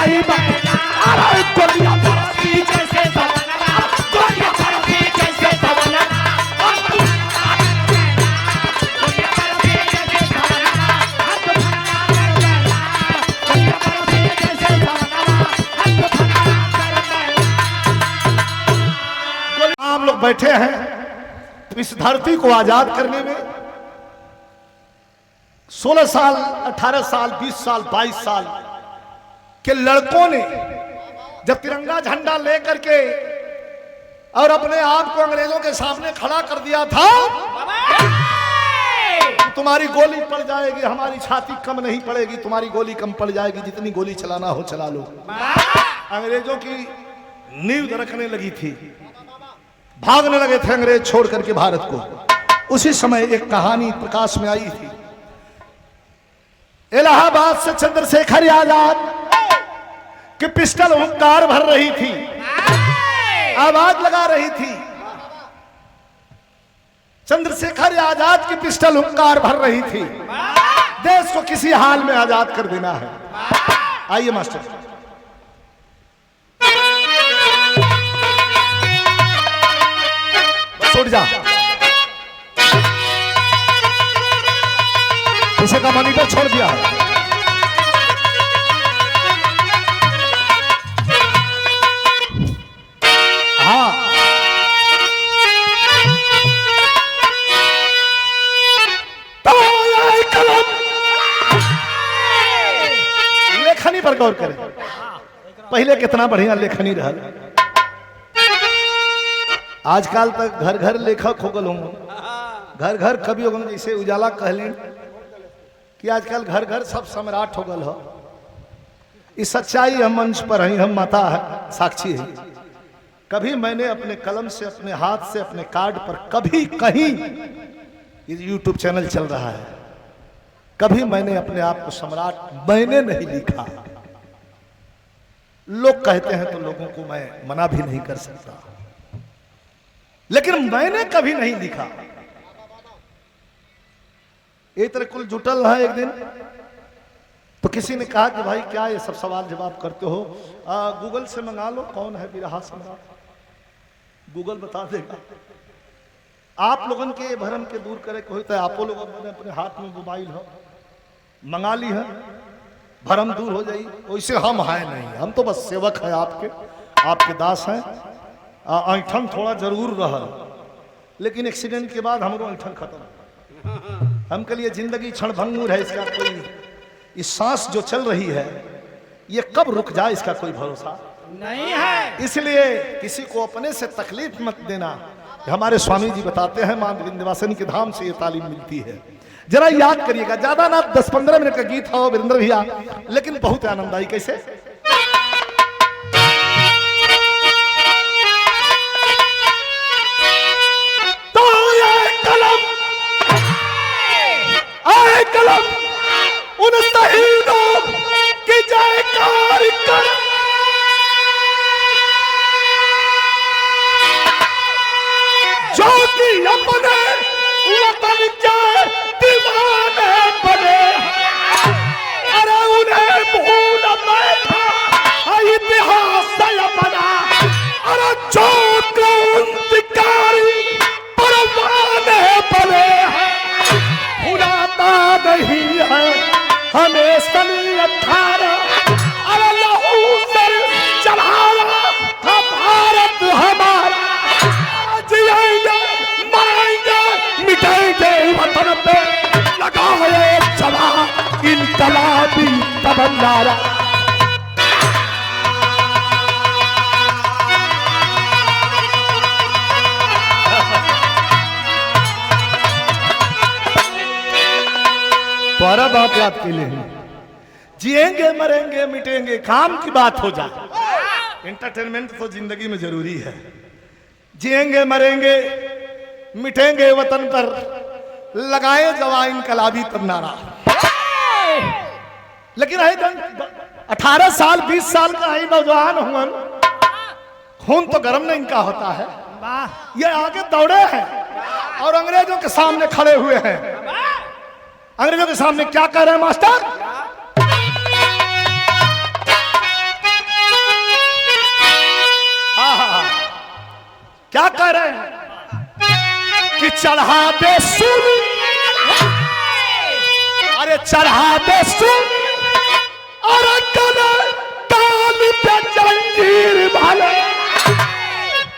नहीं अरे गोलियां बरसी जैसे सवनवा, गोलियां बरसी जैसे सवनवा, हम लोग बैठे हैं तो इस धरती को आजाद करने में 16 साल, 18 साल, 20 साल, 22 साल के लड़कों ने जब तिरंगा झंडा लेकर के और अपने आप को अंग्रेजों के सामने खड़ा कर दिया था, तुम्हारी गोली पड़ जाएगी, हमारी छाती कम नहीं पड़ेगी, तुम्हारी गोली कम पड़ जाएगी, जितनी गोली चलाना हो चला लो। अंग्रेजों की नींव रखने लगी थी, भागने लगे थे अंग्रेज छोड़ करके भारत को। उसी समय एक कहानी प्रकाश में आई थी। इलाहाबाद से चंद्रशेखर आजाद की पिस्टल हुंकार भर रही थी, आवाज लगा रही थी। चंद्रशेखर आजाद की पिस्टल हुंकार भर रही थी, देश को किसी हाल में आजाद कर देना है। आइए मास्टर, उठ जा, पीछे का मॉनिटर छोड़ दिया है। हाँ, तो कलम लेखनी पर गौर करें। पहले कितना बढ़िया लेखनी रहा, आजकल तक घर घर लेखक हो गल होंगे, घर घर कवि हो गए। जैसे उजाला कहलें कि आजकल घर घर सब सम्राट हो गल हो। इस सच्चाई हम मंच पर हैं, हम माता है साक्षी है। कभी मैंने अपने कलम से, अपने हाथ से, अपने कार्ड पर कभी कहीं, यूट्यूब चैनल चल रहा है, कभी मैंने अपने आप को सम्राट मैंने नहीं लिखा। लोग कहते हैं तो लोगों को मैं मना भी नहीं कर सकता, लेकिन मैंने कभी नहीं लिखा। एक तरह कुल जुटल है एक दिन, तो किसी ने कहा कि भाई क्या ये सब सवाल जवाब करते हो, गूगल से मंगा लो कौन है बिरहा सम्राट, गूगल बता देगा। आप लोगन के भरम के दूर करे को होता है, आपो लोग अपने हाथ में मोबाइल हो, मंगा ली है, भरम दूर हो जाए। वैसे हम हैं नहीं, हम तो बस सेवक है आपके, आपके दास हैं। ऐठन थोड़ा जरूर रहा, लेकिन एक्सीडेंट के बाद हमारो ऐठन खत्म। हम के लिए जिंदगी क्षणभंगुर है, इसका कोई, इस सांस जो चल रही है ये कब रुक जाए इसका कोई भरोसा नहीं है। इसलिए किसी को अपने से तकलीफ मत देना। हमारे स्वामी जी बताते हैं, मां विंध्यवासिनी के धाम से ये तालीम मिलती है। जरा याद करिएगा, ज्यादा ना 10-15 मिनट का गीत हो वीरेंद्र भैया, लेकिन बहुत आनंददायी। कैसे कलम उन शहीदों की जयकार कर, जो कि अपने वतन के दीवाने बने। अरे उन्हें भूल बैठा इतिहास बना, अरे जो क्रांतिकारी परवाने बने नहीं है हमें सनी 18। अरे लहू सर चढ़ाया था भारत हमारा, जिएंगे मरेंगे मिटेंगे वतन पे, लगा है जवान इनकलाबी तमन्ना। तुम्हारा बात याद के लिए, जिएंगे मरेंगे मिटेंगे, काम की बात हो जाए। एंटरटेनमेंट तो जिंदगी में जरूरी है। जिएंगे मरेंगे मिटेंगे वतन पर, लगाए जवान इनकलाबी तब नारा। लेकिन 18 साल 20 साल का है नौजवान हुआ, खून तो गर्म नहीं इनका होता है। ये आगे दौड़े हैं और अंग्रेजों के सामने खड़े हुए हैं। अंग्रेजों के सामने क्या कह रहे हैं मास्टर? चढ़ा दे सुन, अरे चढ़ा दे सुन, अरे गले डाल दे जंजीर भले,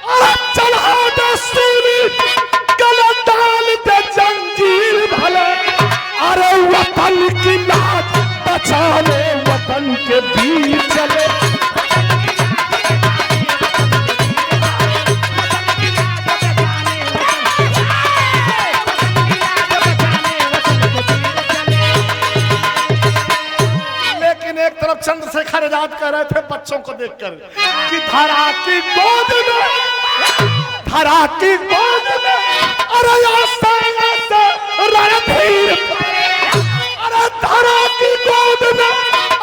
अरे चढ़ा दे सुन, गले डाल दे जंजीर भले, अरे वतन की लाज बचाने वतन के बीच चले। चंद्रशेखर आजाद कह रहे थे बच्चों को देखकर कि धरा की गोद में, धरा की गोद में, अरे रणधीर, अरे धरा की गोद में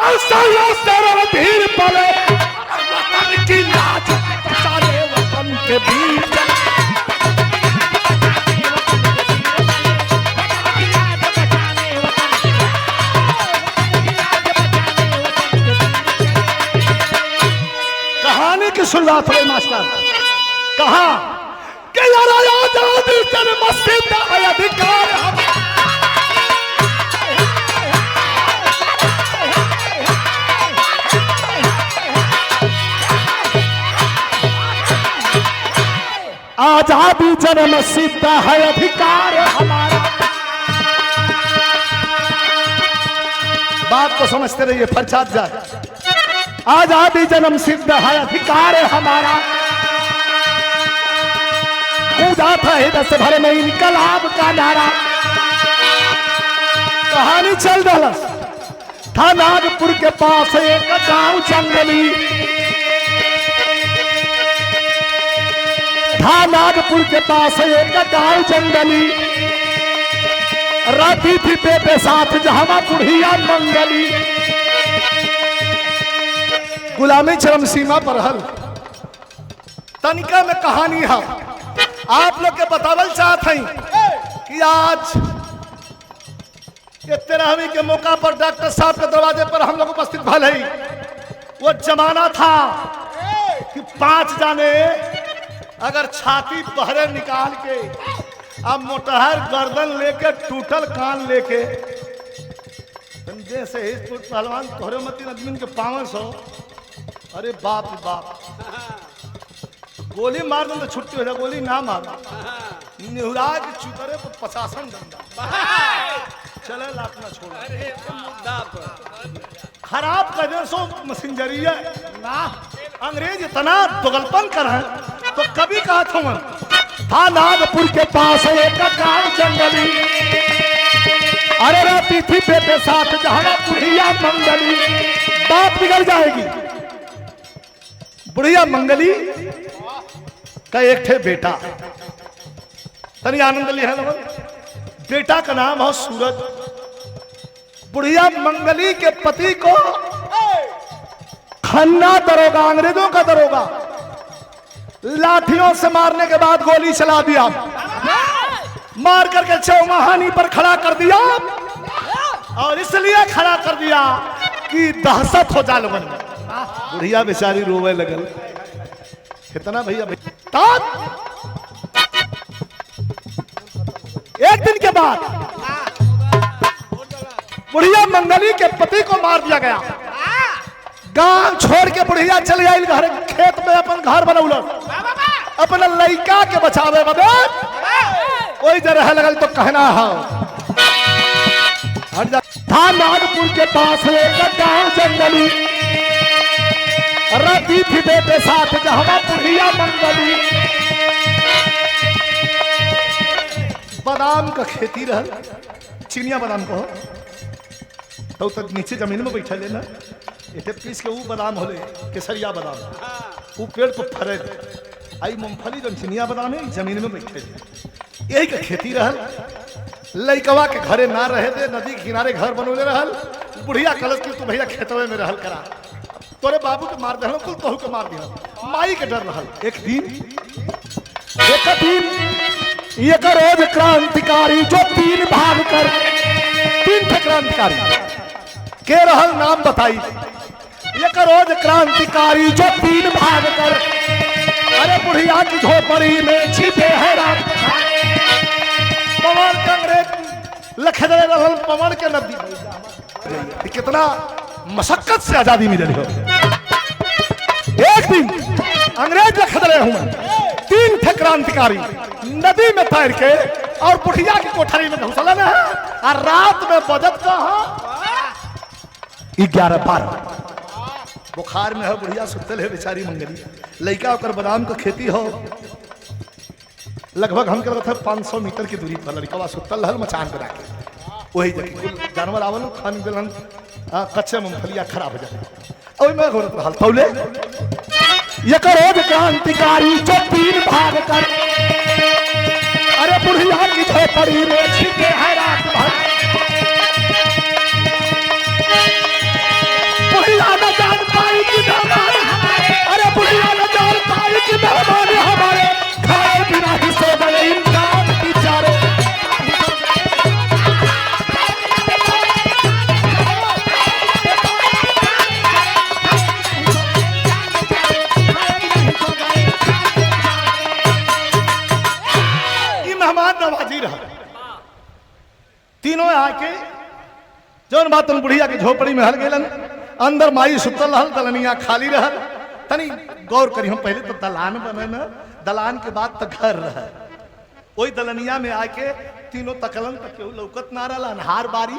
ऐसा रणधीर पले, वतन की लाज बचाने वतन के बीच। की शुरुआत हुई मास्टर, कहा कि आजादी जन्मसिद्ध है अधिकार, आजादी जन्मसिद्ध है अधिकार हमारा। बात को समझते रहिए, फरसाद जाए। आजादी जन्म सिद्ध है अधिकार हमारा, कूदा था हृदय से भरे में इनकलाब का नारा। कहानी चल रहा था नागपुर के पास एक गांव जंगली, था नागपुर के पास एक गांव जंगली, रहती थी बेटे साथ जहां बुढ़िया मंगली। गुलामी चरम सीमा पर हल तनिका में कहानी है, आप लोग के बतावल चाहत हैं कि आज 13वीं के मौका पर डॉक्टर साहब के दरवाजे पर हम लोग उपस्थित भले ही। वो जमाना था कि 5 जाने अगर छाती बहरे निकाल के, अब मोटहर गर्दन लेके टूटल कान लेके, जैसे पहलवान तोहरे मती आदमी के 500, अरे बाप रे बाप, गोली मार दो तो छुट्टी हो जाए, गोली ना मार निहुरा के चुतरे पर 50 डंडा चले लाख ना छोड़। खराब कर सो मसिंजरिया ना, अंग्रेज इतना दोगलपन कर है तो कभी कहा था नागपुर के पास एक गांव जंगली, अरे रहती थी बेटे साथ जहां बुढ़िया मंगली। बात बिगड़ जाएगी। बुढ़िया मंगली का एक थे बेटा, तनी आनंद लिया है, बेटा का नाम है सूरज। बुढ़िया मंगली के पति को खन्ना दरोगा, अंग्रेजों का दरोगा, लाठियों से मारने के बाद गोली चला दिया, मार करके चौमाहानी पर खड़ा कर दिया, और इसलिए खड़ा कर दिया कि दहशत हो जाए लोगों में। बुढ़िया बेचारी रोवे लगल, कितना भैया एक दिन के बाद बुढ़िया मंगली के पति को मार दिया गया। गांव छोड़ के बुढ़िया चले आई घर, खेत में अपन घर बनौल, अपना लड़का के बचावे बदे कोई जगह लगल तो कहना है। था नागपुर के पास एक गांव जंगली, रहती थी बेटे साथ जहां बुढ़िया मंगली। बादाम का खेती रह, चिनिया बादाम को तो तक नीचे जमीन में बैठा लेना, इतने पीस के वो बादाम होले केसरिया बादाम, वो पेड़ पर फरे आई मूंगफली जो चिनिया बादाम है जमीन में बैठे, यही का खेती रहल। लइकवा के घरे ना रहे थे, नदी के किनारे घर बनोले रहल। बुढ़िया कलश की तू भैया खेतवे में रहल करा, तोरे बाबू के मार दहल, कुल तोहू के मार दिया, माई के डर रहल। एक दिन एक रोज क्रांतिकारी जो 3 भाग कर 3 थे क्रांतिकारी के रहल, नाम बताई। एक रोज क्रांतिकारी जो 3 भाग कर, अरे बुढ़िया की झोपड़ी में छिपे है रात, पवन के अंग्रेज लखदरे रहल पवन के नदी कितना मशक्कत से आजादी मिली हो। एक दिन अंग्रेज लखदरे हुए 3 थे क्रांतिकारी नदी में तैर के और बुढ़िया की कोठरी में घुसलन है और रात में बजट का 11-12 बुखार में है बुढ़िया सुतल है बेचारी मंगली लड़का और बादाम का खेती हो लगभग हम करते 500 मीटर की दूरी पर लड़का सुतल हल मचान बना के वही जगह जानवर आवल खान दिलन कच्चे मूंगफलिया खराब हो जाए और मैं घोरत रहल तौले ये करो क्रांतिकारी जो 3 भाग कर अरे बुढ़िया की झोपड़ी में छिपे है रात भर बुढ़िया न जान पाई कि मेहमान अरे बुढ़िया न जान पाई कि मेहमान हमारे खाए बिना ही सो गए इंसान बेचारे। ये मेहमान नवाजी रहा तीनों आके जौन बात बुढ़िया की झोपड़ी में हल गेलन अंदर माई सुतल रहल दलनिया खाली रहल तनी गौर करी हम पहले तो दलान बने न दलान के बाद तक घर रह वही दलनिया में आके तीनों तकलन तक केहू लौकत ना रहल अनहार बारी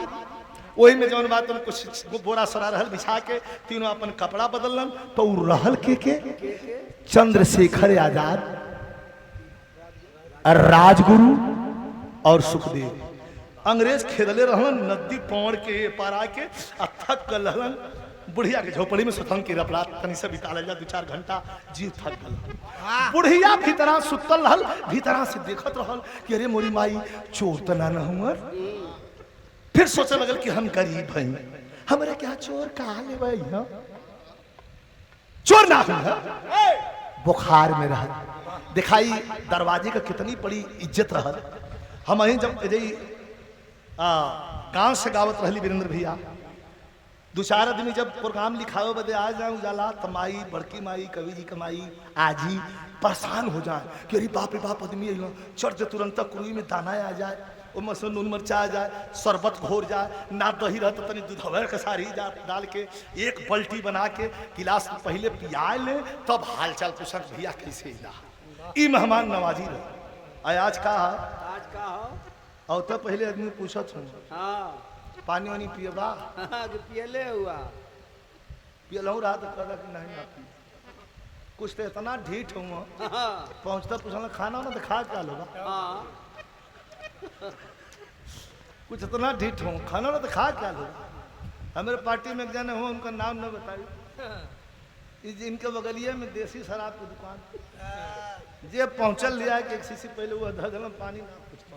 वही में जौन बात कुछ बोरा सरा रहल बिछा के तीनों अपन कपड़ा बदलन तो रहल के चंद्रशेखर आजाद राजगुरु और सुखदेव अंग्रेज खेदले रहलन नदी पौड़ के पार आके थक गल रहलन बुढ़िया के झोपड़ी में सुतन की रपड़ा तनी से बिता ले 2-4 घंटा जी थक गल बुढ़िया भीतरा सुतल रहल भीतरा से देखत रहल कि अरे मोरी माई चोर तो ना हुआ फिर सोचे लगल कि हम गरीब हई हमरे क्या चोर कहा ले भाई चोर ना हुआ बुखार में रहल दिखाई दरवाजे का कितनी बड़ी इज्जत रहल हम अहीं जब गांव से गावत रहली वीरेंद्र भैया 2-4 आदमी जब प्रोग्राम लिखावे बदे आ जाए उजाला तो माई बड़की माई कवि जी कमाई आजी परेशान हो जाए कि अरे बाप रे बाप आदमी चढ़ जे तुरंत कुरुई में दाना आ जाए वो मसन नून मिर्चा आ जाए शरबत घोर जाए ना दही रह तो तनी दूधवर के सारी डाल के एक पलटी बना के गिलास पहले पिया ले तब हाल चाल पूछक भैया कैसे ई मेहमान नवाजी रहे आज का और तो पहले आदमी पूछत हूँ पानी वानी पियबा पियले हुआ पियलहूँ रात कदा कि नहीं ना पी कुछ तो इतना ढीठ हूँ पहुँचता पूछना खाना ना तो खा क्या लोगा कुछ इतना ढीठ हूँ खाना ना तो खा क्या लोगा हमारे पार्टी में एक जने हो उनका नाम न बताइए इनके बगलिया में देसी शराब की दुकान जे पहुँचल लिया कि एक शीशी पहले वो आधा गलम पानी ना पूछता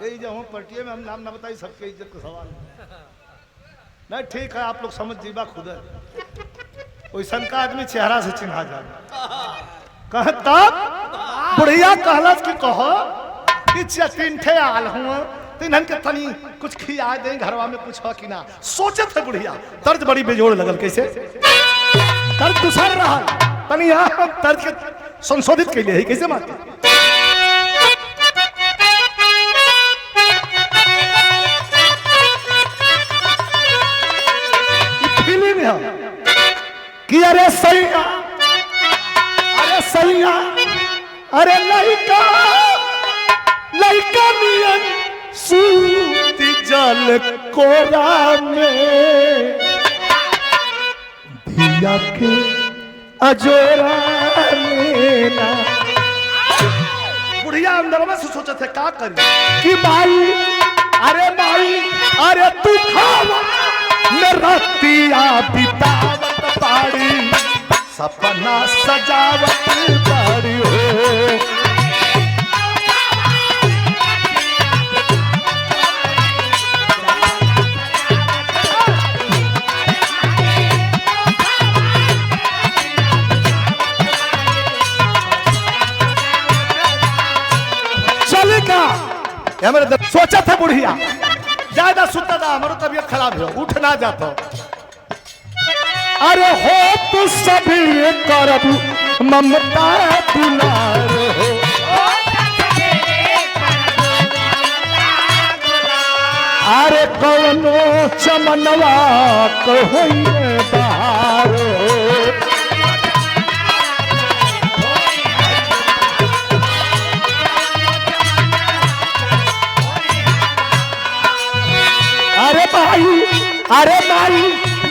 जब हम पटिए में हम नाम ना बताई सबके इज्जत का सवाल नहीं ठीक है आप लोग समझ जीवा खुद वैसा का आदमी चेहरा से चिन्हा जाए तब बुढ़िया कहलस कि कहो कि 3 ठे आल हूँ तीन के तनी कुछ खिया दे घरवा में कुछ हो कि ना सोचे थे बुढ़िया दर्द बड़ी बेजोड़ लगल कैसे दर्द दूसर रहा तनी यहाँ दर्द के संशोधित के लिए कैसे मारते कि अरे सैया अरे लइका नियन सूती जल कोरा में धिया के अजोरा लेना बुढ़िया अंदर में सोचे थे का करी कि माई अरे तू खावा रतिया बितावत पाड़ी सपना सजावत पाड़ी हो चलेगा हमारे सोचा था बुढ़िया ज्यादा सुता था हमारा तबीयत खराब हो उठ ना जाता अरे हो तो सभी करब ममता दुलार हो अरे कौनो चमनवा कहोइए बहारो अरे भाई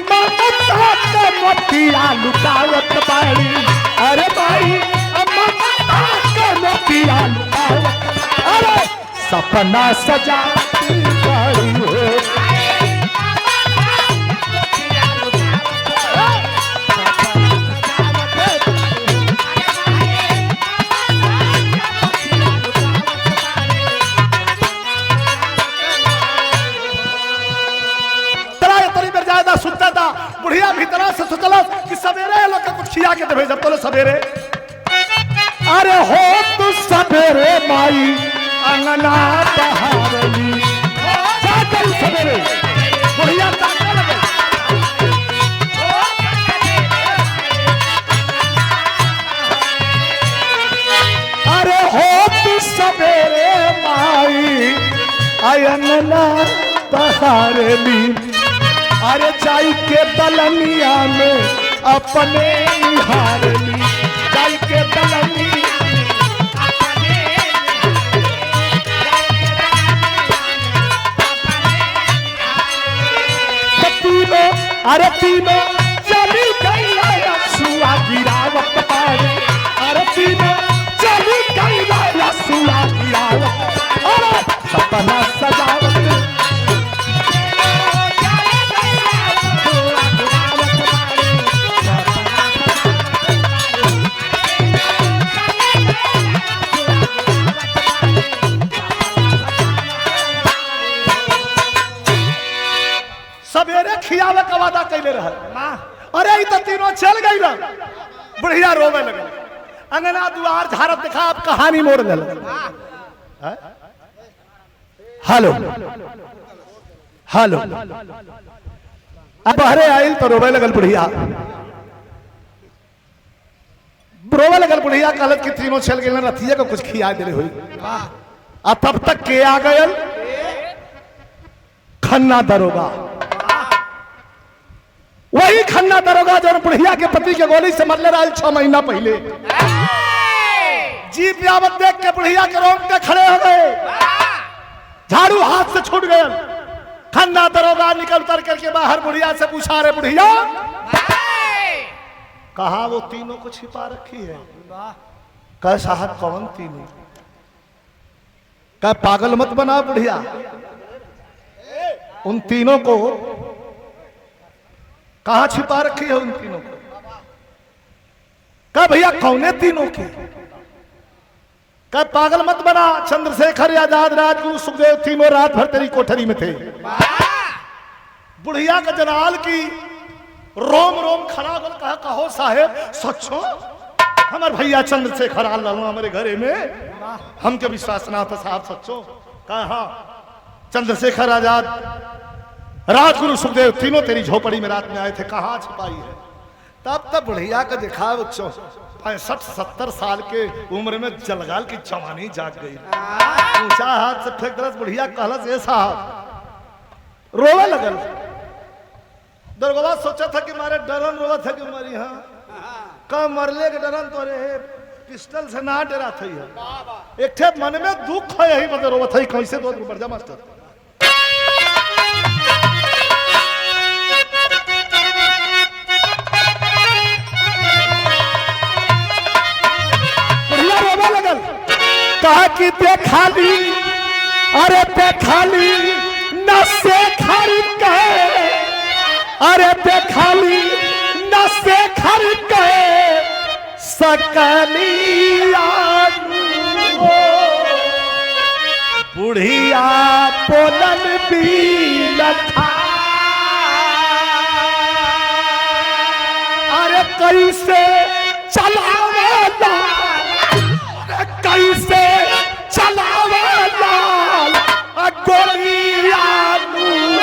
ममता के मोतिया लुटावत बाड़ी अरे भाई ममता के मोतिया लुटावत अरे सपना सजाती बाड़ी हो सुनता था बुढ़िया भीतरा से सोचल कि सवेरे लोग कुछ खिया के देवे जब तो सवेरे अरे हो तू सवेरे माई अंगना बहारली जागल सवेरे बुढ़िया ताका लगे अरे हो तू सवेरे माई अंगना बहारली अरे जाई के दलनिया में अपने हारली जाई के दलनिया तीनों अरे तीनों चली गई सुआ गिरावत पारे अरे तीनों चली गई सुआ गिरावत अरे सपना सजावत सवेरे खियावे का वादा कैले रहा अरे ई तो तीनों चल गई ना बुढ़िया रोवे लगे अंगना दुआर झारत दिखा आप कहानी मोड़ दे हेलो हेलो अब बहरे आइल तो रोवे लगल बुढ़िया रोवे लगल बुढ़िया कहलत कि तीनों चल गए रथिया को कुछ खिया दिले हुई अब तब तक के आ गयल खन्ना दरोगा वही खन्ना दरोगा जो बुढ़िया के पति के गोली से मरले रहा 6 महीना पहले जीप यावत देख के बुढ़िया के रोंगटे खड़े हो गए झाड़ू हाथ से छूट गए खन्ना दरोगा निकल कर करके बाहर बुढ़िया से पूछा रे बुढ़िया कहा वो तीनों को छिपा रखी है कह साहब कौन तीनों कह पागल मत बना बुढ़िया उन तीनों को कहां छिपा रखी है उन तीनों को कह भैया कौने तीनों की कह पागल मत बना चंद्रशेखर आजाद राजगुरु सुखदेव तीनों रात भर तेरी कोठरी में थे बुढ़िया का जनाल की रोम रोम खड़ा गल कहा कहो साहेब सच्चो हमारे भैया चंद्रशेखर आल हमारे घरे में हमके विश्वास ना था साहब सच्चो कहा चंद्रशेखर आजाद राजगुरु सुखदेव तीनों तेरी झोपड़ी में रात में आए थे कहाँ छिपाई है तब तब बुढ़िया का देखा 65-70 साल के उम्र में जलगाल की जवानी जाग गई ऊंचा हाथ से फेंक दरस बुढ़िया कहलस ये साहब रोवे लगल दरगवा सोचा था कि मारे डरन रोवा था कि मरी हाँ कब मरले के डरन तो रे पिस्टल से ना डरा थी है एक थे मन में दुख है यही मतलब रोवा था कैसे दो बढ़ जा मास्टर कहा कि खाली अरे खाली न से खाली कहे अरे खाली न से खाली कहे सकलिया बुढ़िया पोलन भी लखा अरे कैसे चलावेला कैसे चलावेला गोलिया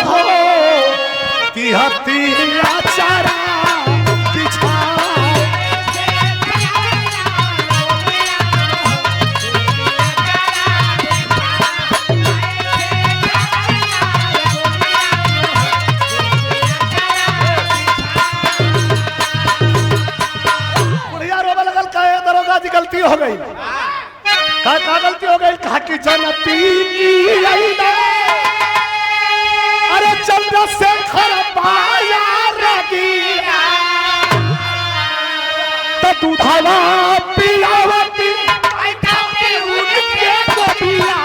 हो कि हथिया चारा हो गई? का गलती हो गई? कहा कि जनती की अइला, अरे चंद्रशेखर पाया रगिया, तो दूधवा पियावती उनके गोपिया।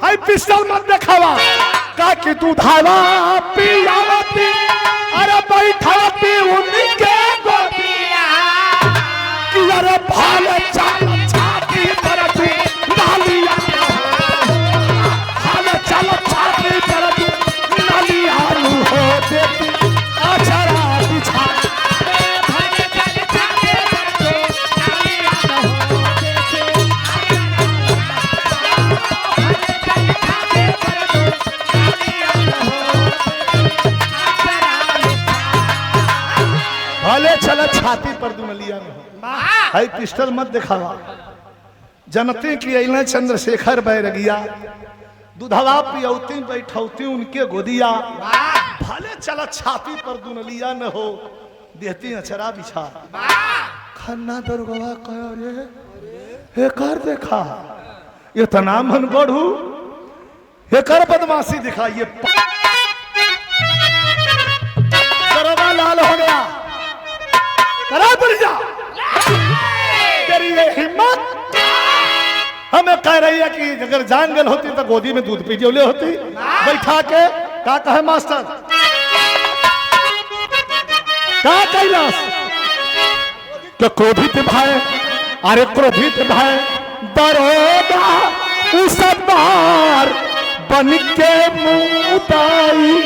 हाय पिस्टल मत दिखावा, का कि दूधावा पियावती, अरे बैठाती उनके गोपिया, कि अरे भाले चाल छाती पर तू नालिया, भाले चाल छाती पर तू नालिया हो देती अचरा बिछा, भाले चाल छाती पर तू नालिया हो देती, भले चला छाती पर दुमलिया में हो। हाय पिस्टल मत दिखावा, जनते की अइला चंद्रशेखर बैरगिया, दूधवा पियौती बैठौती उनके गोदिया, भले चला छाती पर दुनलिया न हो देती अचरा बिछा। खन्ना दरगवा कह रे कर देखा, ये तना मन बढ़ू, ये कर बदमाशी दिखा, ये करवा लाल हो गया, करा बढ़ जा, तेरी ये हिम्मत हमें कह रही है कि अगर जान गल होती तो गोदी में दूध पी जोले होती, बैठा के का कहे मास्टर, का कैलाश तो क्रोधित भाई, अरे क्रोधित भाई दरोगा उस बार बन के मुदाई,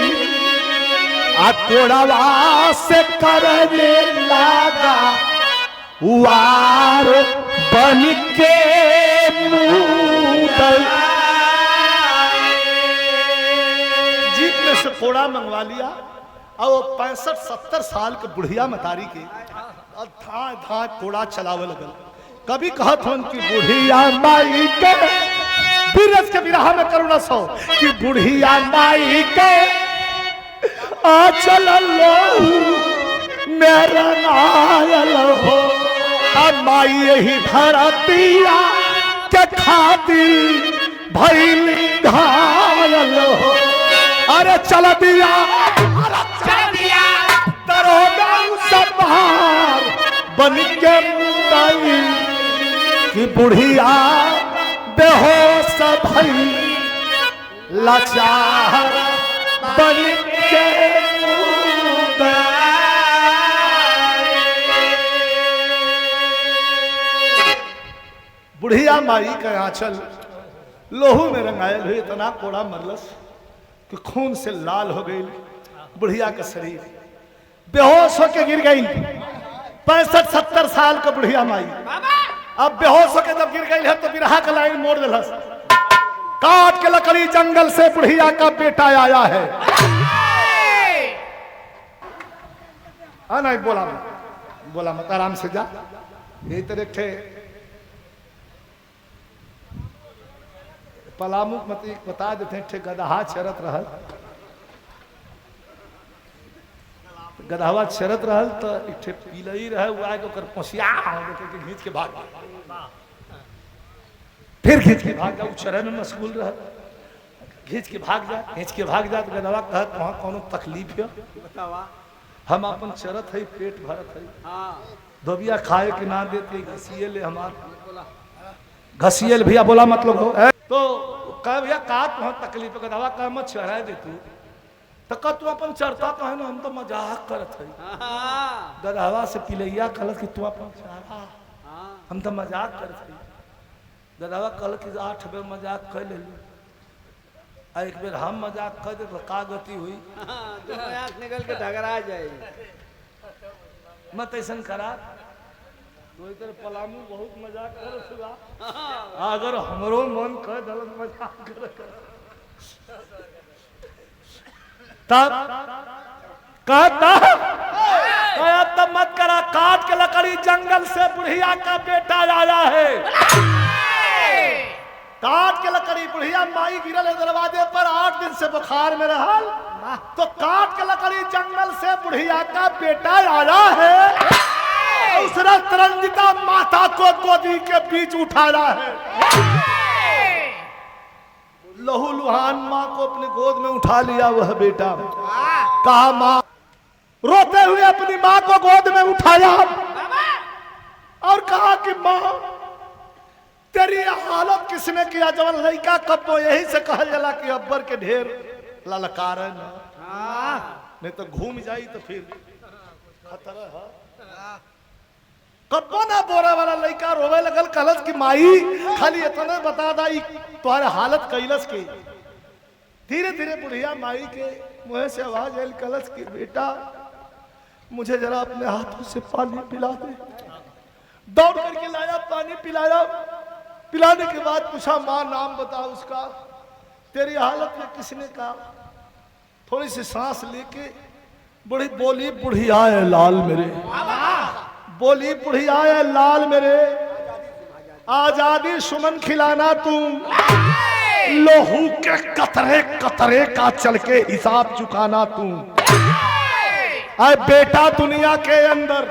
कोड़वा से करने लगा वार बन के मुदाई। जीप में से कोड़ा मंगवा लिया और वो 65-70 साल के बुढ़िया मतारी के धा धा कोड़ा चलावे लगल। कभी कहत हन कि बुढ़िया माई के बीरज के बिरहा में करुणा सो कि बुढ़िया माई के आ चल लो मेरा नायल हो, अब माई यही धरतिया के खातिर भइली घायल हो, अरे चल दिया दरोगा सब बाहर बन के मुदाई, कि बुढ़िया बेहोश भई लाचार बन के मुदाई। बुढ़िया माई का आंचल लोहू में रंगायल हुई, इतना कोड़ा मरलस कि खून से लाल हो गई बुढ़िया का शरीर, बेहोश होके गिर गई। 65-70 साल का बुढ़िया माई अब बेहोश होके जब गिर गई है तो बिरहा का लाइन मोड़ दिलस, काट के लकड़ी जंगल से बुढ़िया का बेटा आया है। नहीं बोला मत, आराम से जा। यही तरह थे पलामू मत बता देते थे, गदहा चरत रहल, गदहवा चरत रहल तो एक ठे पिलई रहे, वो आके ओकर पोसिया के घींच के भाग, फिर खींच के भाग जा, चरे में मशगूल रह, खींच के भाग जा तो गदहवा कहत वहां कोनो तकलीफ है बतावा, हम अपन चरत है, पेट भरत है, धोबिया खाए के ना देते, घसिए ले हमार घसिए भैया बोला मतलब हो तो कह भैया का तुम तकलीफ गदहवा कह मत चढ़ा दे तू तो तू अपन चढ़ता कहे ना, हम तो मजाक करत है। गदहवा से पिलैया कहलत कि तू अपन चढ़ा, हम तो मजाक करत है। गदहवा कहल कि 8 बेर मजाक कर ले, एक बेर हम मजाक कर दे तो का गति हुई, निकल के ढगरा जाए मत ऐसा करा। तो इधर पलामू बहुत मजाक कर सुगा, अगर हमरो मन कर दल मजाक कर तब कहता तब मत करा, काट के लकड़ी जंगल से बुढ़िया का बेटा आया है। काट के लकड़ी बुढ़िया माई गिरल है दरवाजे पर, 8 दिन से बुखार में रहा, तो काट के लकड़ी जंगल से बुढ़िया का बेटा आया है, उस रंजिता माता को गोदी के बीच उठाया है। लहू लुहान माँ को अपनी गोद में उठा लिया वह बेटा। कहा माँ, रोते हुए अपनी माँ को गोद में उठाया और कहा कि माँ, तेरी हालत किसने किया? जवन लड़का कब्बो यही से कहल जला कि अब्बर के ढेर ललकार है ना, नहीं तो घूम जाई तो फिर खतरा है। कब्बो ना बोरा वाला लड़का रोवे लगल, कहलस कि माई खाली इतने बता दाई तुम्हारे हालत कैलस के। धीरे धीरे बुढ़िया माई के मुंह से आवाज आयल, कहलस कि बेटा मुझे जरा अपने हाथों से पानी पिला दे। दौड़ करके लाया, पानी पिलाया। पिलाने के बाद पूछा माँ नाम बता उसका, तेरी हालत में किसने कहा? थोड़ी सी सांस लेके बड़ी बोली, बुढ़िया है लाल मेरे, बोली बुढ़िया है लाल मेरे, आजादी सुमन खिलाना तुम, लोहू के कतरे कतरे का चल के हिसाब चुकाना तुम। अरे बेटा दुनिया के अंदर,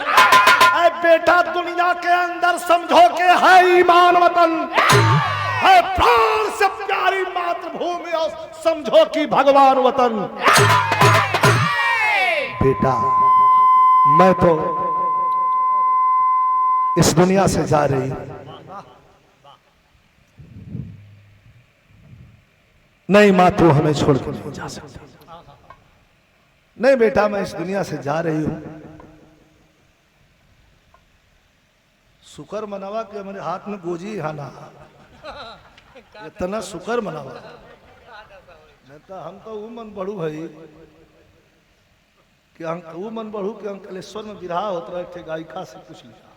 अरे बेटा दुनिया के अंदर समझो के है ईमान वतन, है प्राण से प्यारी मातृभूमि, और समझो कि भगवान वतन। बेटा मैं तो इस दुनिया से जा रही हूं, नहीं मां तू हमें छोड़ के नहीं जा सकती। नहीं बेटा मैं इस दुनिया से जा रही हूं, शुक्र मनावा कि हमारे हाथ में गोजी हाना, इतना शुक्र मनावा। नहीं तो हम तो वो मन बढ़ू भाई कि वो मन बढ़ू कि अंकलेश्वर में विराह होता रहे थे, गायिका से कुछ लिखा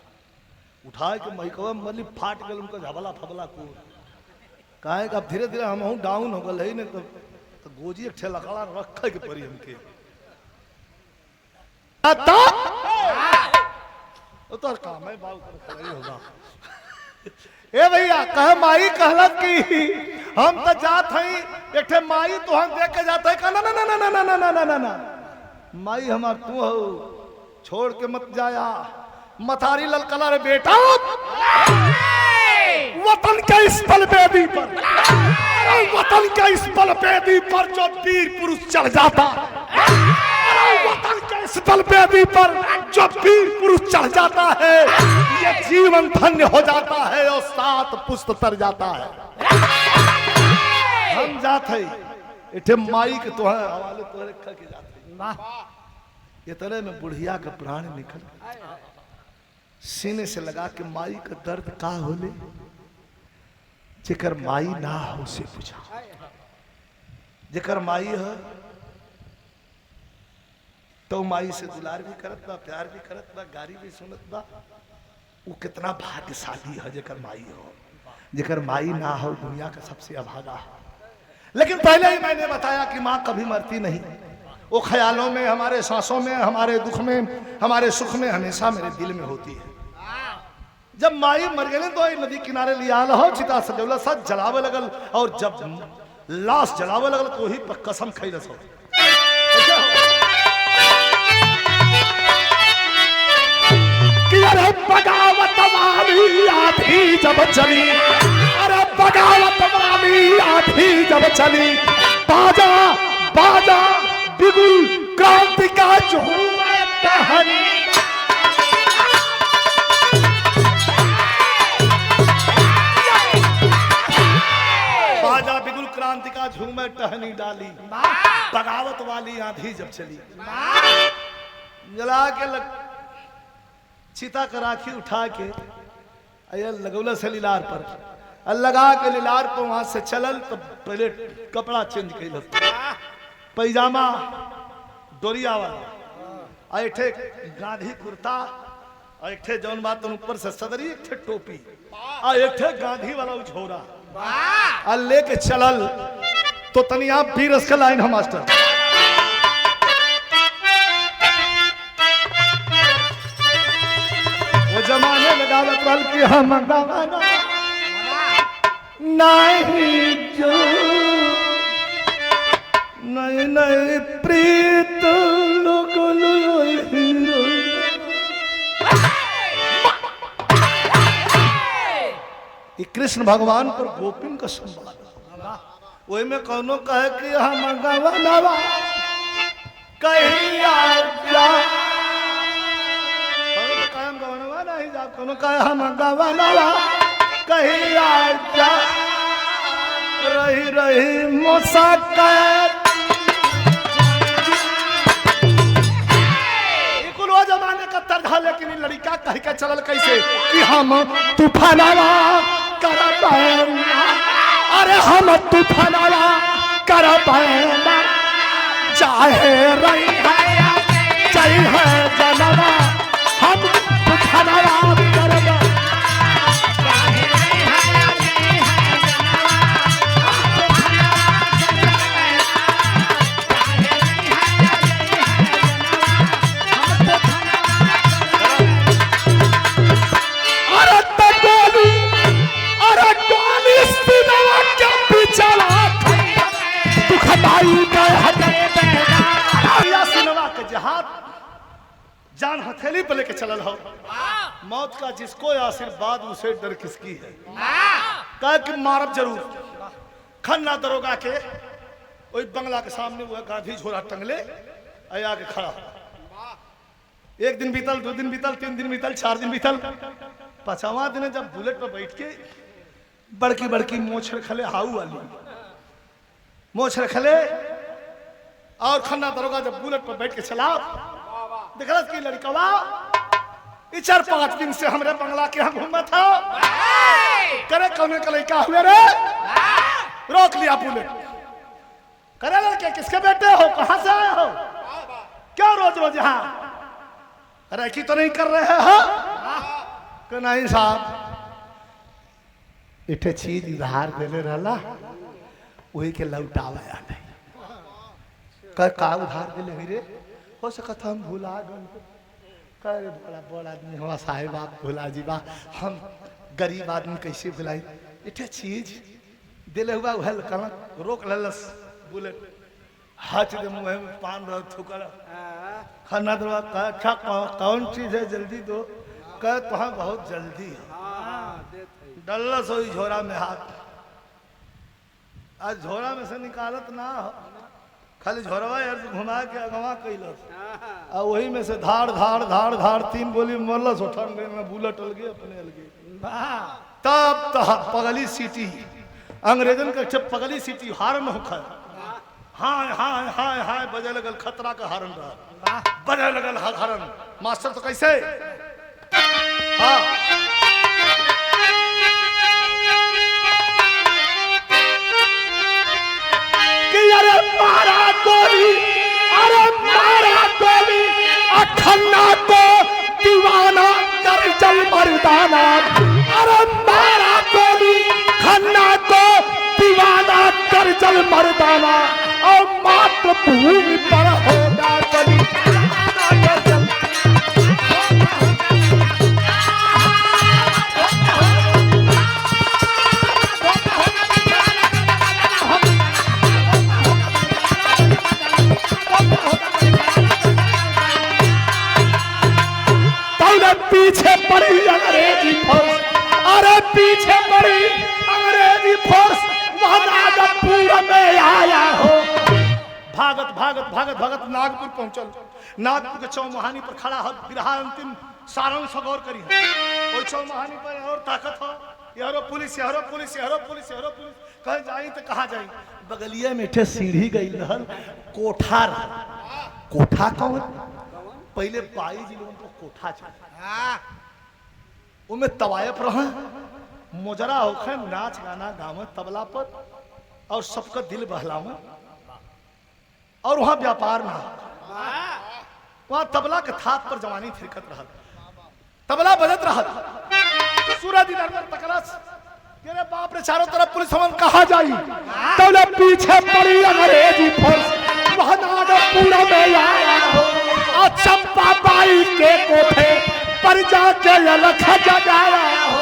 उठा के महिकवा मली फाट गल उनका झबला फबला को कहे अब धीरे धीरे हम डाउन हो गल है, नहीं तो गोजी एक ठे लकड़ा रखे के परी हमके। तो काम है बाबू कर होगा। ए भैया कह माई कहलत कि हम तो जात हई, एक ठे माई तो हम देख के जात है। ना ना ना ना ना ना ना ना ना माई हमार तू हो, छोड़ के मत जाया। मथारी ललकला रे बेटा, वतन के इस बलवेदी पर, वतन के इस बलवेदी पर जो वीर पुरुष चढ़ जाता, वतन के इस बलवेदी पर जो वीर पुरुष चढ़ जाता है, ये जीवन धन्य हो जाता है और 7 पुष्ट तर जाता है। हम जात है इठे माई के तोहरे हवाले तोहरे खा के जाते। ये तरह में बुढ़िया का प्राण निकल सीने से लगा के माई का दर्द का होले, जेकर माई ना हो से पूछा। जेकर माई है तो माई से दुलार भी करत बा, प्यार भी करत बा, गारी भी सुनत बा। वो कितना भाग्यशाली है जेकर माई हो। जेकर माई ना हो दुनिया का सबसे अभागा है। लेकिन पहले ही मैंने बताया कि माँ कभी मरती नहीं, वो ख्यालों में, हमारे सांसों में, हमारे दुख में, हमारे सुख में हमेशा मेरे दिल में होती है। जब माई मर गए तो नदी किनारे लिया हो, चिता सजौला सब जलावे लगल, और जब लाश जलावे लगल तो वही पर कसम खैलस हो। कि अरे बगावत वाली आधी जब चली, अरे बगावत वाली आधी जब चली, बाजा बाजा बिगुल क्रांति का झूम कहानी। बाजा बिगुल क्रांति का झूम टहनी डाली, बगावत वाली आंधी जब चली। जला के चिता का राखी उठा के लगौला से लीलार पर, लगा के लीलार पर वहां से चलल तो पहले कपड़ा चेंज कैल, पैजामा डोरिया वाला, एक ठे गांधी कुर्ता, और एक ठे जौन बात ऊपर से सदरी, एक ठे टोपी, और एक ठे गांधी वाला झोरा, और लेके चलल। तो तनी आप भी रस का लाइन है मास्टर। वो जमाने में गावत वाल की हम गावाना नहीं जो नहीं नहीं प्रीत लगल हीरो। ये कृष्ण भगवान पर गोपिन का संवाद वही में कौनो कहे कि हम गवनवा कहीं आजा गवनवा नहीं जा कौनो कहे हम गवनवा कहीं आजा रही रही मुसाकात कुलो जमाने का तर्ज है लेकिन लड़का कह के चलल कैसे कि हम तूफानवा करबैना अरे हम तूफानवा करबैना चाहे रही है चाहे जनवा हम तूफानवा करबैना जान हथेली पे लेके चलल हो मौत का जिसको आशीर्वाद उसे डर किसकी है कह कि मारब जरूर खन्ना दरोगा के वही बंगला के सामने वो गांधी झोला टंगले आके खड़ा एक दिन बीतल 2 दिन बीतल 3 दिन बीतल 4 दिन बीतल 5वां दिन जब बुलेट पर बैठ के बड़की बड़की मोछ रखले हाउ वाली मोछ रखले और खन्ना दरोगा जब बुलेट पर बैठ के चला देखला कि लड़कवा 4-5 दिन से हमरे बंगला के हम घूमा था करे कौन का लड़का हुए रे रोक लिया बुलेट करे लड़के किसके बेटे हो कहां से आए हो क्यों रोज रोज यहाँ रेखी तो नहीं कर रहे हो कि नहीं साहब इठे चीज उधार देले रहला वही के लौटावा आ नहीं का उधार दिले रे हो सकता हम भुला गए करे बड़ा आदमी हमारा साहेब आप भुला जीवा हम गरीब आदमी कैसे भुलाई इठे चीज दिले हुआ उहल कलक रोक ललस बुलेट हाथ दे मुंह में पान रह थुकर खाना दरवा का अच्छा कौन चीज है जल्दी दो कह तुहा बहुत जल्दी है डल्लस हो झोरा में हाथ आज झोरा में से निकालत ना हो खाली झोरवा यार घुमा के अगवा कैलस आ वही में से धाड़ धाड़ धाड़ धाड़ 3 गोली मरलस उठन गए में बुलेट अलगे अपने अलगे तब पगली सीटी अंग्रेजन का जब पगली सीटी हारन होकर हाय हाय हाय हाय बजे लगल खतरा का हारन रहा बजे लगल हारन मास्टर तो कैसे हाँ अरे मारा गोली अखन्ना को दीवाना कर चल मर्दाना अरे मारा गोली खन्ना को दीवाना कर चल मर्दाना और मातृभूमि पर होगा बलि पीछे पड़ी अंग्रेजी फोर्स अरे पीछे पड़ी अंग्रेजी फोर्स नागपुर में आया हो भागत भागत भागत भागत नागपुर पहुंचल नागपुर के चौमुहानी पर खड़ा हो बिरहा अंतिम सारांश गौर करी और चौमुहानी पर और ताकत हो यारो पुलिस यारो पुलिस यारो पुलिस यारो पुलिस कहीं जाई तो कहाँ जाई बगलिया में ठे सीढ़ी गई रहल कोठा कोठा कौन पहले 22 जिलों को कोठा चाहिए उनमें तवायफ रहा मोजरा होखे नाच गाना गावे तबला पर और सबका दिल बहलावे और वहां व्यापार ना वहां तबला के थाप पर जवानी थिरकत रहा तबला बजत रहा सूरज दिन अंदर तकलस तेरे बाप रे चारों तरफ पुलिस हमन कहा जाई तबला पीछे पड़ी अंग्रेजी फोर्स वहां नागपुर में आया हो और चंपा बाई के कोठे पर जाके लख जगाया हो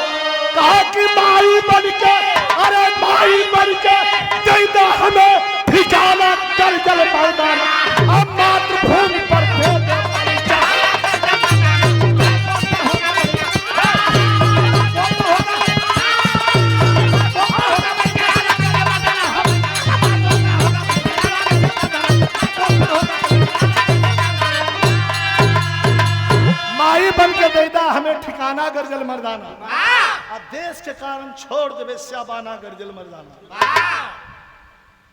कहा कि माई बन के अरे माई बन के दे दो हमें ठिकाना कर जल गरजल मर्दाना आ देश के कारण छोड़ देवे श्याबाना गरजल मर्दाना।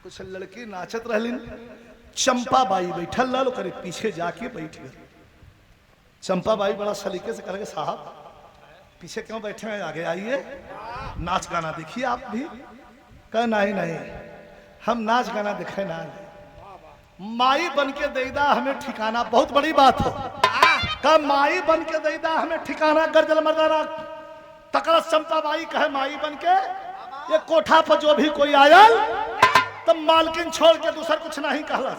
कुछ लड़की नाचत रहलिन, चंपा बाई बैठल रहल, करे पीछे जाके बैठ गए। चंपा बाई बड़ा सलीके से करेंगे, साहब पीछे क्यों बैठे हैं, आगे आइए, नाच गाना देखिए आप भी। कह नहीं नहीं, हम नाच गाना दिखे ना, माई बन के देदा हमें ठिकाना, बहुत बड़ी बात हो। कह माई बन के देदा हमें ठिकाना गरजल मर्दाना। तकड़ा चंपा बाई कहे माई बन के, ये कोठा पर जो भी कोई आयल तब मालकिन छोड़ के दूसर कुछ नहीं कहला,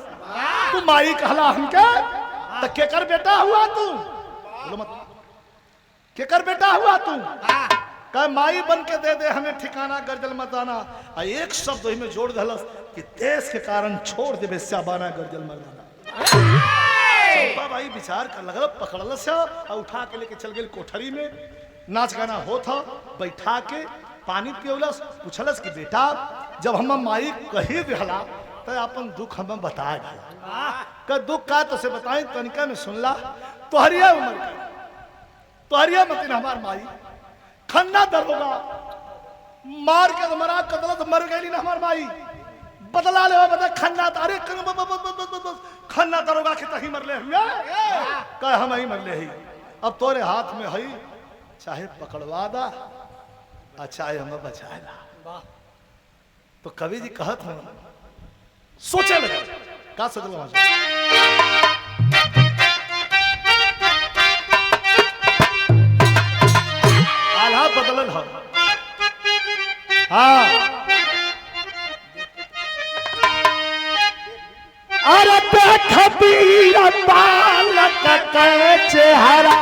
तू माई कहला हमके, तो केकर बेटा हुआ तू, केकर बेटा हुआ तू। कह माई बन के दे दे हमें ठिकाना गरजल मर्दाना। एक शब्द में जोड़ दलस कि देश के कारण छोड़ दे श्याबाना गरजल मर्दाना। चंपा बाई विचार कर लगा, पकड़ल से और उठा के लेके चल गए कोठरी में। नाच गाना हो था, बैठा के पानी पियोलस, पूछलस कि बेटा जब हम माई कही दिहला तो अपन दुख हमें बताए दिला। का दुख का तो से बताए, तनिका में सुनला, तोहरिया उम्र का, तोहरिया मत हमार माई खन्ना दरोगा मार के मरा कदला तो मर गई ना हमार माई, बदला ले बता खन्ना, अरे खन्ना दरोगा के तही मरले हुआ, कह हम ही मरले ही। अब तोरे हाथ में है, चाहे पकड़वा दा और चाहे हमें बचाए ला। तो कवि जी कहत हूं, सोचे लगे का सोच लो, आला बदलन हो। हाँ अरे देख वीर बालक के चेहरा,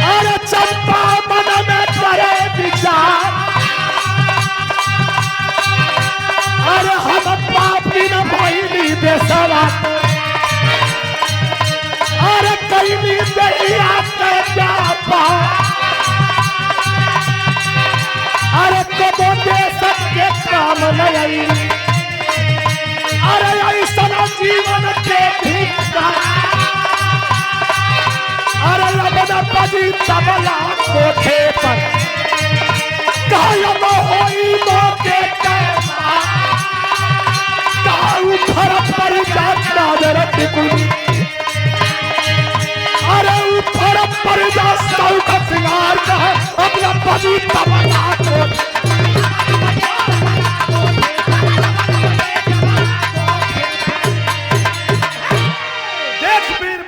अरे चंपा मन में करे विचार, अरे हम पापी न भइली बेसरा, अरे कैली दहिया के व्यापार, अरे कबो दे सबके काम नहीं, अरे ऐसा जीवन के धिक्कार, अरे रबना बजी तबला कोठे पर, कायम होई मौके के मार, काऊ फरक पर जाता दरद कुली, अरे ऊपर पर जा सौ का सिंगार का अपना बजी तबला कोठे।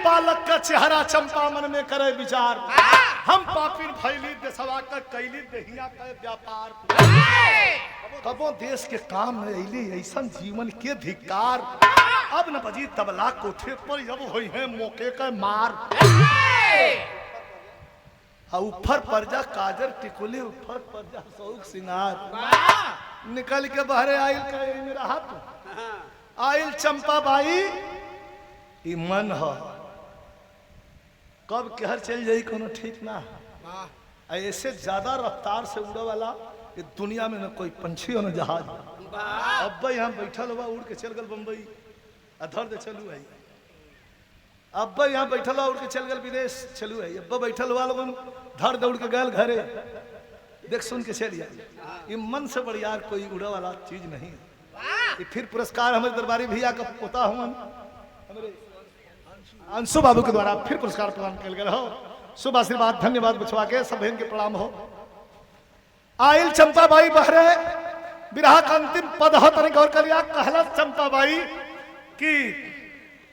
बालक का चेहरा चंपा मन में करे विचार, हम पापी भैली देशवा का कैली दहिया का व्यापार, कबो देश के काम में अली ऐसा जीवन के धिक्कार, अब न बजी तबला कोठे पर जब हुई है मौके का मार, ऊपर पर जा काजर टिकुली, ऊपर पर जा शौक सिंगार, निकल के बहरे आइल का मेरा हाथ आइल चंपा बाई, मन हो कब कहर चल जाई कोनो ठीक ना, ऐसे ज्यादा रफ्तार से उड़े वाला ये दुनिया में न कोई पंछी हो न जहाज। अब यहाँ बैठल हुआ उड़ के चल गल बम्बई, अधर दे चलू है, अब यहाँ बैठल हुआ उड़ के चल गल विदेश चलू है, अब बैठल हुआ लोगन धर दौड़ के गल घरे, देख सुन के चलिए। ये मन से बढ़िया कोई उड़ा वाला चीज नहीं है। फिर पुरस्कार हमारे दरबारी भैया का पोता हूँ हमारे अंशु बाबू के द्वारा फिर पुरस्कार प्रदान किया गया हो। शुभ आशीर्वाद धन्यवाद बचवा के सब बहन के प्रणाम हो। आइल चंपा बाई बहरे विरह का अंतिम पद हो, तने गौर करिया, कहला चंपा बाई कि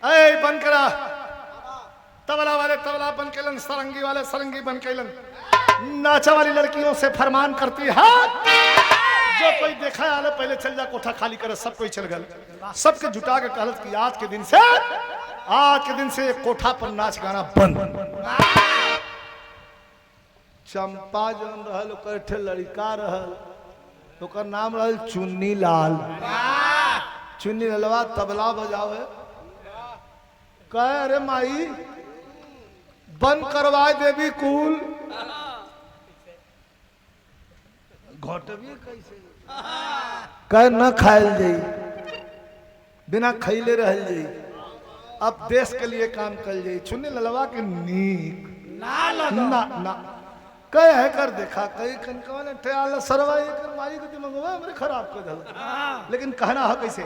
ऐ बन करा, तबला वाले तबला बन केलन, सरंगी वाले सरंगी बन केलन, नाचा वाली लड़कियों से फरमान करती है, जो कोई देखा आले पहले चल जा कोठा खाली करे। सब कोई चल गल, सबके जुटा के कहलत कि आज के दिन से कोठा पर नाच गाना बंद। चंपा जन रहल ओकर लड़का रहल, ओकर नाम रहल चुन्नी लाल। चुन्नी लालवा तबला बजावे, कहे अरे माई बंद करवाए देवी कुल, घोटवी कैसे कह न खायल जाई, बिना खैले रहल जाई, अब देश के लिए काम कर जाई चुन्नी ललवा के नीक ना लगा ना ना कहे है कर देखा कई कनकवाने ठेला सरवा एक माई के दिमागवा हमरे खराब कर दल लेकिन कहना है कैसे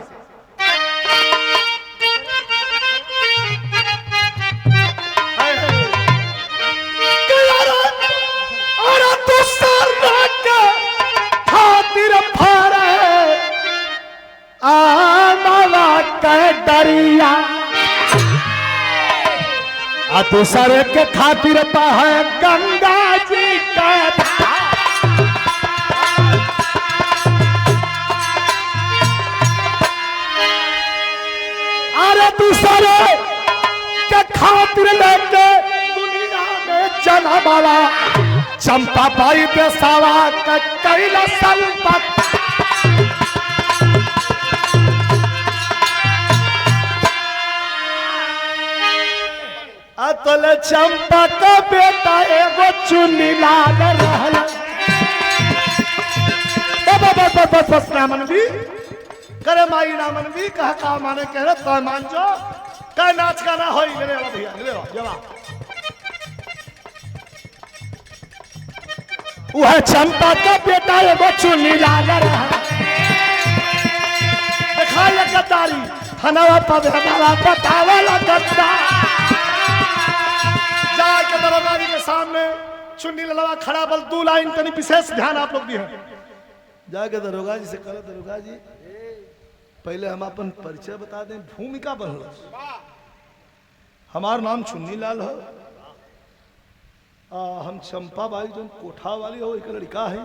हाय हाय अरे तू सर के खातिर फारे आमला के डरिया आ दूसर के खातिर है गंगा जी का अरे दूसर के खातिर लेके दुनिया में जना वाला चंपा बाई बेसावा का कैला संपत अतल चंपा का बेटा एगो चुन्नी लाल रहल बस नामन भी करे माई नामन भी कह का माने कह रहे तो मान जो कह नाच गाना होई ले लो भैया ले लो जवाब वह चंपा का बेटा एगो चुन्नी लाल रहल देखा ये गद्दारी हनवा पद हमारा बतावला गद्दार के दरोगा जी के सामने चुन्नी ललवा खड़ा बल 2 लाइन तनी विशेष ध्यान आप लोग दिए जाके दरोगा जी से कहो दरोगा जी पहले हम अपन परिचय बता दें भूमिका बनल हमार नाम चुन्नी लाल है हम चंपा बाई जो कोठा वाली हो एक लड़का है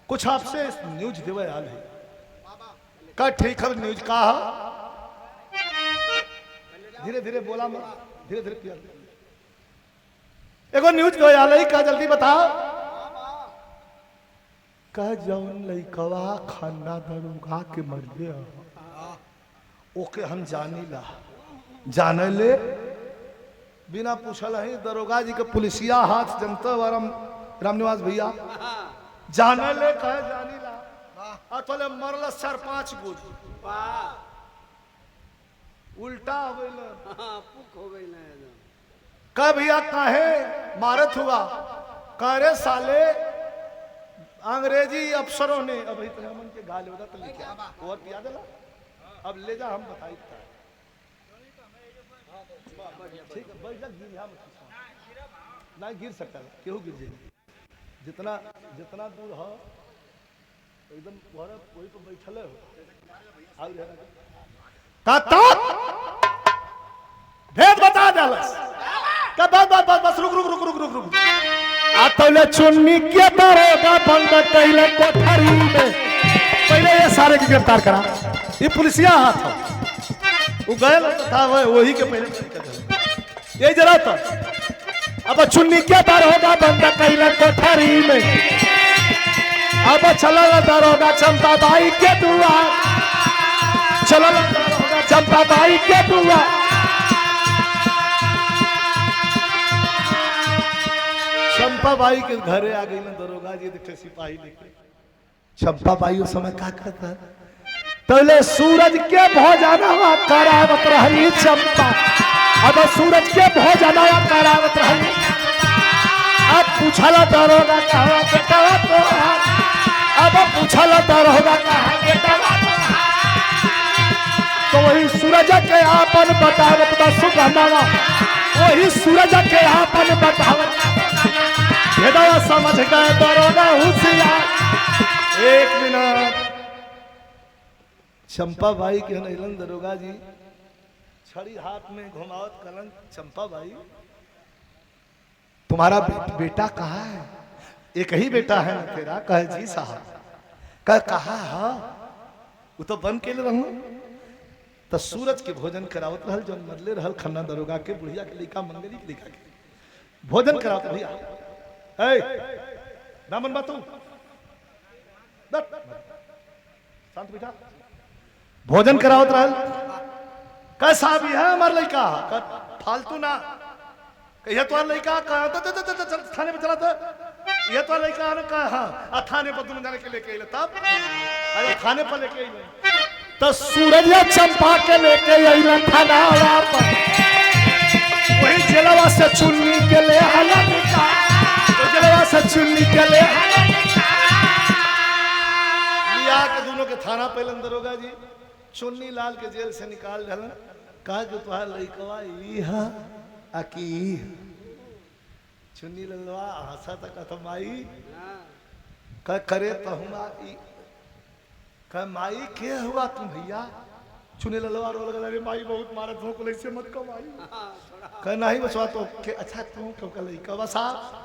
कुछ आपसे न्यूज देवे आल है का ठीक है न्यूज का धीरे धीरे बोला मत धीरे धीरे पिया एगो न्यूज गया लई का जल्दी बताओ कह जौन लइकवा खन्ना दरोगा के मर गया ओके हम जानीला जाने ले बिना पूछल ही दरोगा जी के पुलिसिया हाथ जनता रामनिवास भैया जाने ले कह जानीला अतले मरल 4-5 गोली उल्टा हो गइल पुक हो गई ना कह भैया काहे मारत हुआ करे साले अंग्रेजी अफसरों ने अब इतना मन के गाल होगा तो लिखा और पिया देला अब ले जा हम बताई ठीक है बैठ जा गिर ना गिर सकता है क्यों गिर जाएगी जितना जितना दूर हो एकदम वही पर बैठल हो भेद बता दलस बस रुक रुक रुक रुक रुक रुक आतले चुन्नी के दरोगा बंद कैले कोठरी में पहले ये सारे के गिरफ्तार करा ये पुलिसिया हाथ था वो गए था वही के पहले ये जरा था अब चुन्नी के दरोगा बंद कैले कोठरी में अब चला दरोगा चंपा बाई के दुआर चला दरोगा चंपा बाई के दुआर चंपा बाई के घरे आ गई ना दरोगा जी देखे सिपाही लेके चंपा बाई उस समय क्या करता पहले सूरज के भोजनवा करावत रही चंपा अब सूरज के भोजनवा करावत रही अब पूछला दरोगा कहा बेटा तो अब पूछला दरोगा कहा बेटा तो वही सूरज के आपन बतावत बा सुगंधवा वही सूरज के आपन बतावत भेदवा समझ गए दरोगा होशियार एक मिनट चंपा बाई के नैलन दरोगा जी छड़ी हाथ में घुमावत कलन चंपा बाई तुम्हारा बेटा कहाँ है एक ही बेटा है ना तेरा कहे जी साहब कहा है वो तो बन के रहूं तो सूरज के भोजन करावत रहल जो मरले रहल खन्ना दरोगा के बुढ़िया के लिखा मंगली के लिखा के भोजन करावत भैया दामन बातू शांत बेटा भोजन करावत रहल कैसा भी है हमार लड़का फालतू ना कहिए तो लड़का थाने पे चला था ये तो लड़का ने कहा हाँ थाने पर तुम जाने के लेके तब अरे थाने पर लेके तो सूरज चंपा के लेके अइला थाना पर वही जलवा से चुन्नी के ले हला तो जलवा से चुन्नी के ले लिया के दोनों के थाना पे दरोगा जी चुन्नी लाल के जेल से निकाल डालन कहा कि तुम्हारा लड़कवा ई हा आकी चुन्नी ललवा हंसा तक माई कह करे तो हम कह माई के हुआ तुम भैया चुन्नी ललवा रो लगा रे माई बहुत मारत हो को ऐसे मत कमाई कह नहीं बसवा तो के अच्छा तुम क्यों का लड़का बसा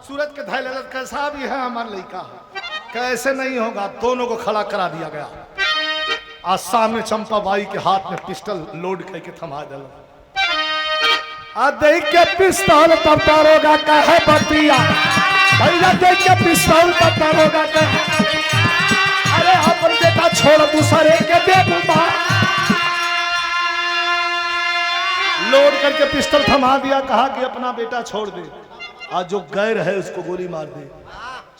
सूरज के धाय ललत कैसा भी है हमारा लड़का कैसे नहीं होगा दोनों को खड़ा करा दिया गया आज सामने चंपा बाई के हाथ में पिस्टल लोड करके थमा दिया देख के पिस्तौल तब तारोगा कहे बतिया भैया देख के पिस्तौल तब तारोगा कहे अरे अपन बेटा छोड़ दूसरे के दे दूंगा लोड करके पिस्टल थमा दिया कहा कि अपना बेटा छोड़ दे आज जो गैर है उसको गोली मार दे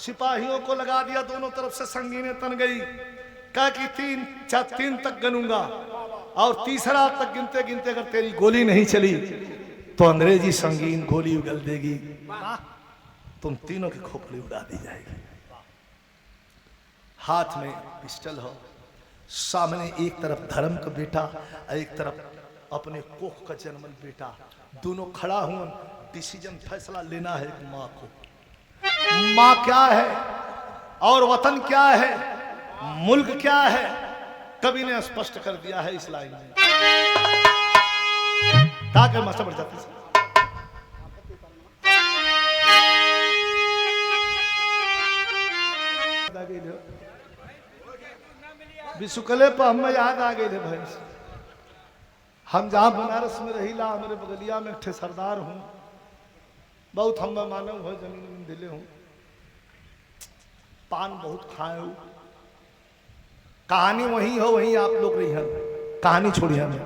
सिपाहियों को लगा दिया दोनों तरफ से संगीनें तन गई कहा कि 3 तक गिनूंगा और तीसरा तक गिनते गिनते अगर तेरी गोली नहीं चली तो अंग्रेजी संगीन गोली उगल देगी तुम तीनों की खोपड़ी उड़ा दी जाएगी हाथ में पिस्टल हो सामने एक तरफ धर्म का बेटा और एक तरफ अपने कोख का जन्मल बेटा दोनों खड़ा हुआ डिसीजन फैसला लेना है एक माँ को माँ क्या है और वतन क्या है मुल्क क्या है कवि ने स्पष्ट कर दिया है इस लाइन में ताकि मस्त बढ़ जाती विशुकले पर हम याद आ गए भाई हम जहाँ बनारस में रहीला मेरे बगलिया में ठे सरदार हूँ बहुत हम मानव हो जमीन दिले हूँ पान बहुत खाए हूँ कहानी वही हो वही आप लोग रही हैं कहानी छोड़ी हमें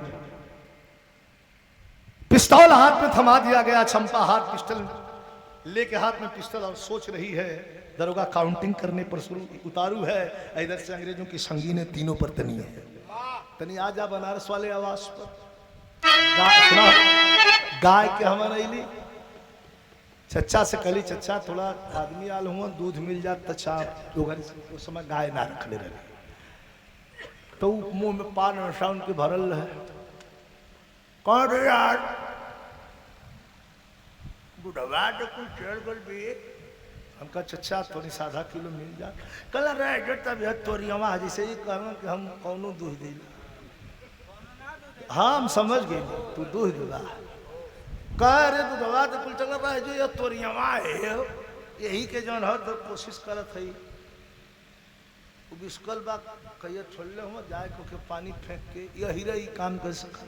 पिस्तौल हाथ में थमा दिया गया चंपा हाथ पिस्टल लेके हाथ में पिस्टल और सोच रही है दरोगा काउंटिंग करने पर उतारू है इधर से अंग्रेजों की संगीने तीनों पर तनी है तनी आ जा बनारस वाले आवाज पर गाय के हमारे अली चच्चा से कली चच्चा थोड़ा आदमी आल हुआ दूध मिल जात तचा उस समय गाय ना रख ले रहे तो मुंह में पान नशा उनके भरल है कौन रे यार बुढ़वा तो कुछ चढ़ गल भी हमका चच्चा थोड़ी साधा किलो मिल जा कल रहे जो तबियत तोरी हम हाजी से ही कहना कि हम कौनो दूध दे हाँ हम समझ गए तू दूध दिला कह रे तू दवा तो कुल चल रहा है जो ये तोरी है यही के जौन हो तो कोशिश करत है बिस्कल बा कहिए छोड़ ले हम जाए को के पानी फेंक के यही रही काम कर सकता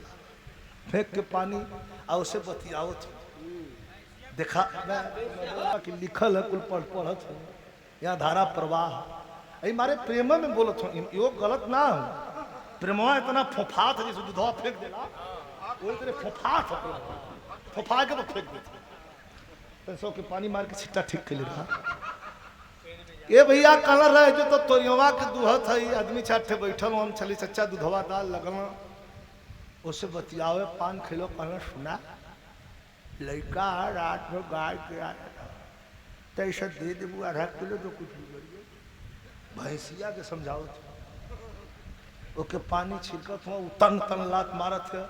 फेंक के पानी और उसे बतियाओ देखा कि लिखल है कुल पढ़त हो यहाँ धारा प्रवाह अरे मारे प्रेम में बोलत हो यो गलत ना हो प्रेमवा इतना फोफा था जैसे दूधवा फेंक देला वो तेरे फोफा था फोफा के तो फेंक देते सौ के पानी मार के छिट्टा ठीक कर ले रहा ये भैया कलर है जो तो तोरियवा के दूहत है आदमी चाटे बैठल हम चली चच्चा दूधवा दाल लगना उससे बतियावे पान खिलो कहना सुना लड़का रात में गाय के आया तो ऐसा दे देबू आधा किलो तो कुछ भैंसिया के समझाओ ओके पानी छिड़कत हुआ तन तन लात मारत है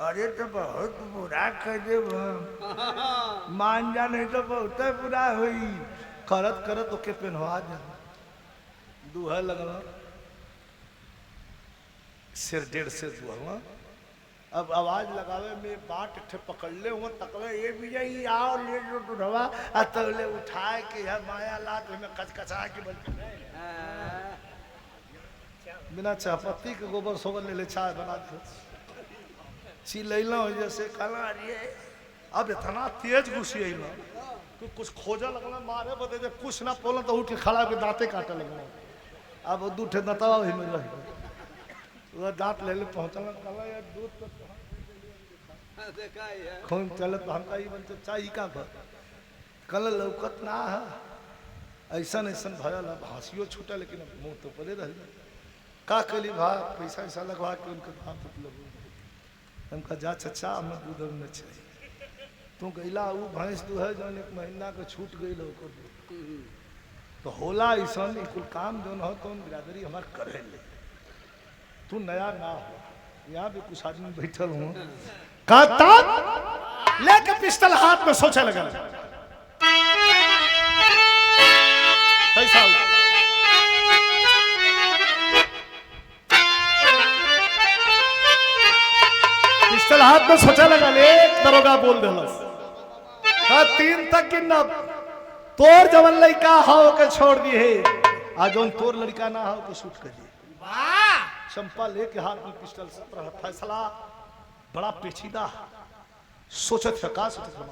अरे तो बहुत बुरा कर दे मान जा नहीं तो बहुत बुरा हुई करत करत ओके पेनवा दे दूहा लगना सिर 1.5 से दूहा अब आवाज लगावे में बाट ठे पकड़ ले हुआ तकवे ये भी जाई आओ ले जो दूधवा आ तगले उठाए के है माया लात में कचकचा के बन बिना चाहपत्ती के गोबर सोबर ले चाय बना दे चिलैला हो जैसे कहना अरे अब इतना तेज घुसी अइला तो कुछ खोजा लगना मारे बदे जब कुछ ना पोला तो उठ के खड़ा के दांते काटे लगना अब दू ठे दांतवा ही में रह वो दांत ले पहुंचला कहला यार दूध तो देखा है खून चलत हमका ही बनते चाही का कर कल लौकत ना है ऐसा ऐसा भरल है भासियो छूटा लेकिन मुंह तो पड़े रह का कली भाई पैसा वैसा लगवा के उनके बाप मतलब हमका जा चचा हमें दूध न चाहिए तू गैला वो भैंस दू है जौन 1 महीना के छूट गई तो होला ऐसा कुल काम जौन हो तो बिरादरी हमार करे ले तू नया ना हो यहाँ भी कुछ आदमी बैठल हूँ कहता लेके पिस्टल हाथ में सोचे लगा पैसा पिस्टल हाथ में सोचा लगा एक दरोगा बोल दिलस 3 तक कि न तोर जवन लड़का हो के छोड़ दी है आज जौन तोर लड़का ना हो के शूट कर दिए चंपा लेके हाथ में पिस्टल से फैसला बड़ा पेचीदा सोचत है का सोचत है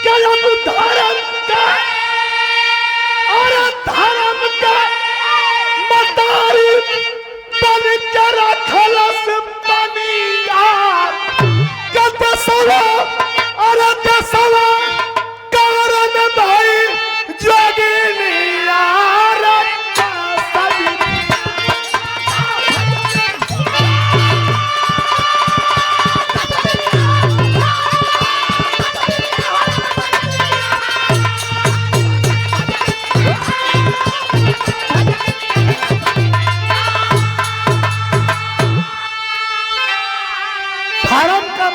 क्या धर्म का और धर्म का मतारी बन के रखलस बनिया कत सवा और दसवा कारण भाई जोगिनिया रखा सभी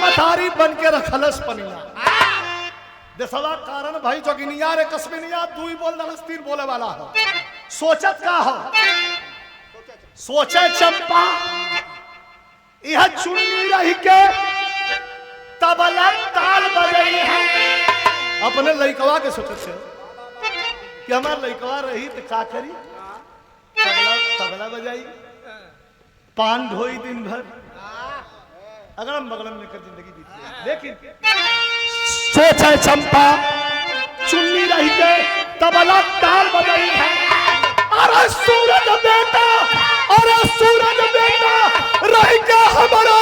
मतारी बन के रखलस पनिया दसवा कारण भाई जोगिनिया रे कसमिनिया दुई बोल दलस 3 बोले वाला हो सोचत का हो सोचे चंपा यह चुन्नी रही के तबला ताल बजई है अपने लइकवा के सोचत से कि हमार लइकवा रही तो का करी तबला बजाई पान ढोई दिन भर अगड़म बगड़म लेकर जिंदगी बीती लेकिन सोचे चंपा चुन्नी रही के तबला ताल बजाई है अरे सूरज बेटा रही के हमारा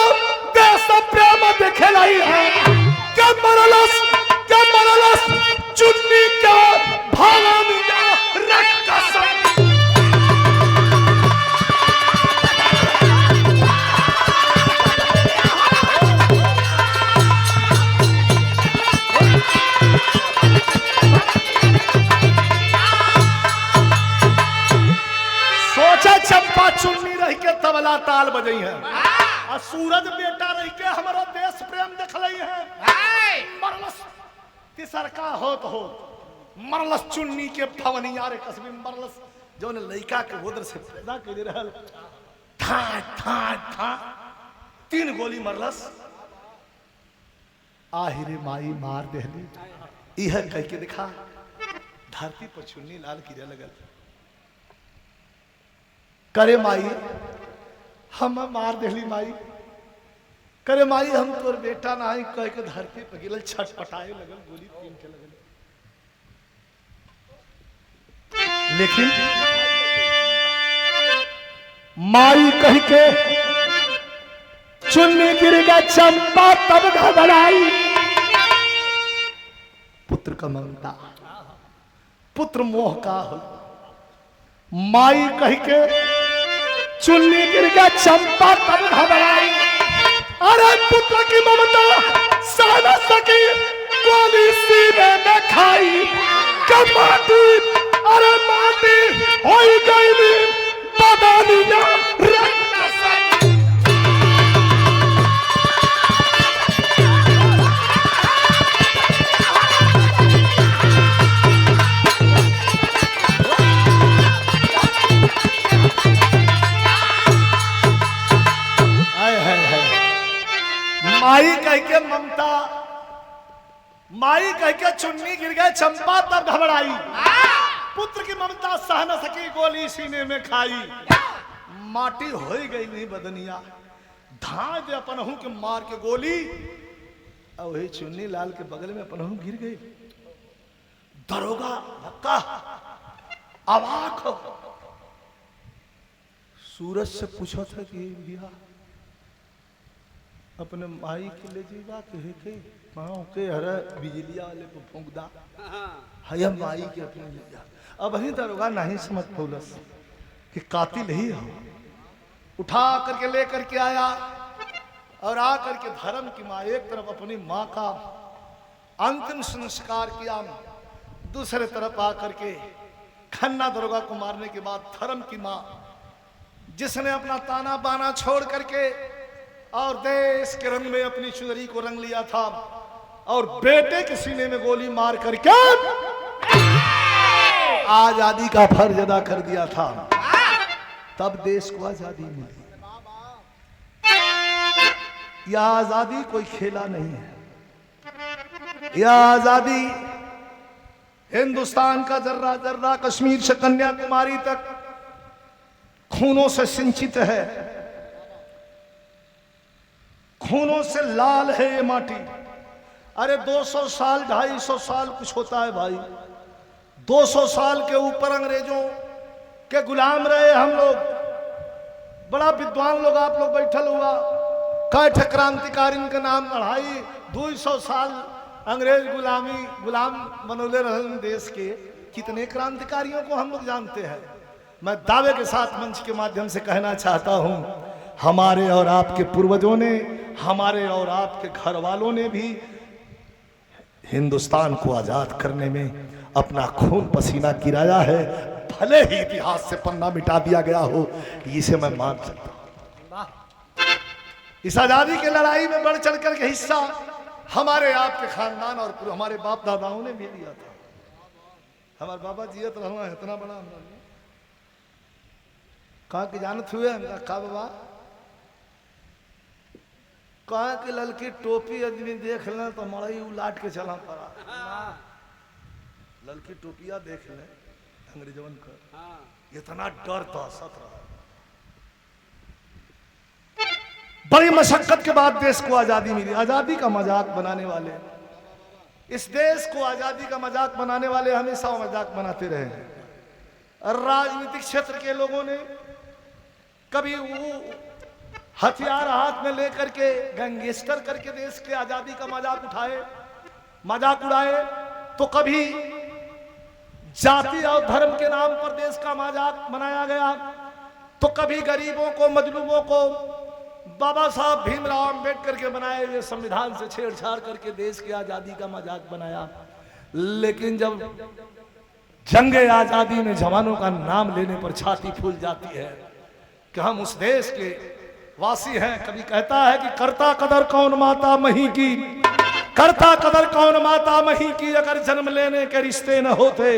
देश प्रेम देखे नहीं है के मरलस चुन्नी का भावनिया रक्कस चंपा चुन्नी रह के तबला ताल बजई है और सूरज बेटा रह के हमारा देश प्रेम देख लई है मरलस तिसरका होत मरलस चुन्नी के भवनिया रे कसबी मरलस जौन लइका के गोदर से पैदा कर रहल था 3 गोली मरलस आहिरे माई मार देहली यह कह के दिखा धरती पर चुन्नी लाल गिरे लगल करे माई हम मार देली माई करे माई हम तोर बेटा नहीं कह के धरती पर गिरल छटपटाए लगल गोली तीन के लगल लेकिन माई कह के चुन्नी गिर गया चंपा तब घबराई पुत्र का ममता पुत्र मोह का हो माई कह के चुन्नी गिर गया चंपा तब घबराई अरे पुत्र की ममता सह न सकी गोली सीने में खाई कब माटी अरे माटी हो गई बदनिया माई कह के ममता माई कह के चुन्नी गिर गए चंपा तब घबराई पुत्र की ममता सह न सकी गोली सीने में खाई माटी हो गई नहीं बदनिया धार दे अपनहू के मार के गोली और वही चुन्नी लाल के बगल में अपनहू गिर गई दरोगा धक्का अवाक हो सूरज से पूछा था कि बिया अपने माई के ले जीवा कहे के पाँव के हर बिजलिया वाले पे फूंक दा हया माई के अपने ले जा अब ही दरोगा नहीं समझ पौलस कि कातिल ही हो। उठा करके लेकर के आया और आकर के धर्म की माँ एक तरफ अपनी माँ का अंतिम संस्कार किया, दूसरे तरफ आकर के खन्ना दरोगा को मारने के बाद धर्म की माँ जिसने अपना ताना बाना छोड़ करके और देश के रंग में अपनी चुनरी को रंग लिया था और बेटे के सीने में गोली मार करके आजादी का फर्ज अदा कर दिया था, तब देश को आजादी मिली। यह आजादी कोई खेला नहीं है। यह आजादी हिंदुस्तान का जर्रा जर्रा कश्मीर से कन्याकुमारी तक खूनों से सिंचित है, खूनों से लाल है ये माटी। अरे 200 साल 250 साल कुछ होता है भाई, 200 साल के ऊपर अंग्रेजों के गुलाम रहे हम लोग। बड़ा विद्वान लोग आप लोग बैठल हुआ, कैठ क्रांतिकारी का नाम लड़ाई 200 साल अंग्रेज गुलाम बनोले रहे देश के। कितने क्रांतिकारियों को हम लोग जानते हैं। मैं दावे के साथ मंच के माध्यम से कहना चाहता हूं, हमारे और आपके पूर्वजों ने, हमारे और आपके घर वालों ने भी हिंदुस्तान को आजाद करने में अपना खून पसीना गिराया है। भले ही इतिहास से पन्ना मिटा दिया गया हो, इसे मैं मान सकता हूं। इस आजादी की लड़ाई में बढ़ चढ़ कर के हिस्सा हमारे आपके खानदान और हमारे बाप दादाओं ने भी लिया था। हमारे बाबा जियत रहना इतना बड़ा हमरा कहा कि जानत हुए हम का बाबा कहा कि ललकी टोपी आदमी देख लें तो मड़ई उलाट के चला पड़ा। ललकी टोपिया देख लें अंग्रेजवन का इतना डर था सतरा। बड़ी मशक्कत के बाद देश को आजादी मिली। आजादी का मजाक बनाने वाले, इस देश को आजादी का मजाक बनाने वाले हमेशा मजाक बनाते रहे। राजनीतिक क्षेत्र के लोगों ने कभी वो हथियार हाथ में लेकर के गैंगस्टर करके देश के आजादी का मजाक उठाए, मजाक उड़ाए, तो कभी जाति और धर्म के नाम पर देश का मजाक बनाया गया, तो कभी गरीबों को, मजलूमों को बाबा साहब भीमराव अंबेडकर के बनाए हुए संविधान से छेड़छाड़ करके देश की आजादी का मजाक बनाया। लेकिन जब जंगे आजादी में जवानों का नाम लेने पर छाती फूल जाती है कि हम उस देश के वासी हैं। कभी कहता है कि करता कदर कौन माता मही की, करता कदर कौन माता मही की, अगर जन्म लेने के रिश्ते न होते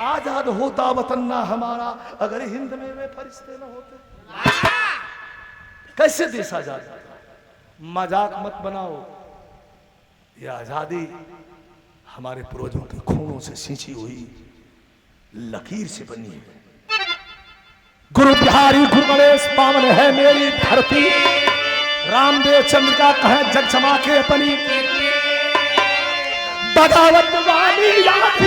आजाद होता वतन ना हमारा, अगर हिंद में वे फरिश्ते न होते। कैसे देश आजाद? मजाक मत बनाओ। यह आजादी हमारे पूर्वजों के खूनों से सींची हुई लकीर से बनी है। गुरु बिहारी गुरु गणेश पावन है मेरी धरती, रामदेव चंद्रिका कहे जग जमा के अपनी, बगावत वाली याद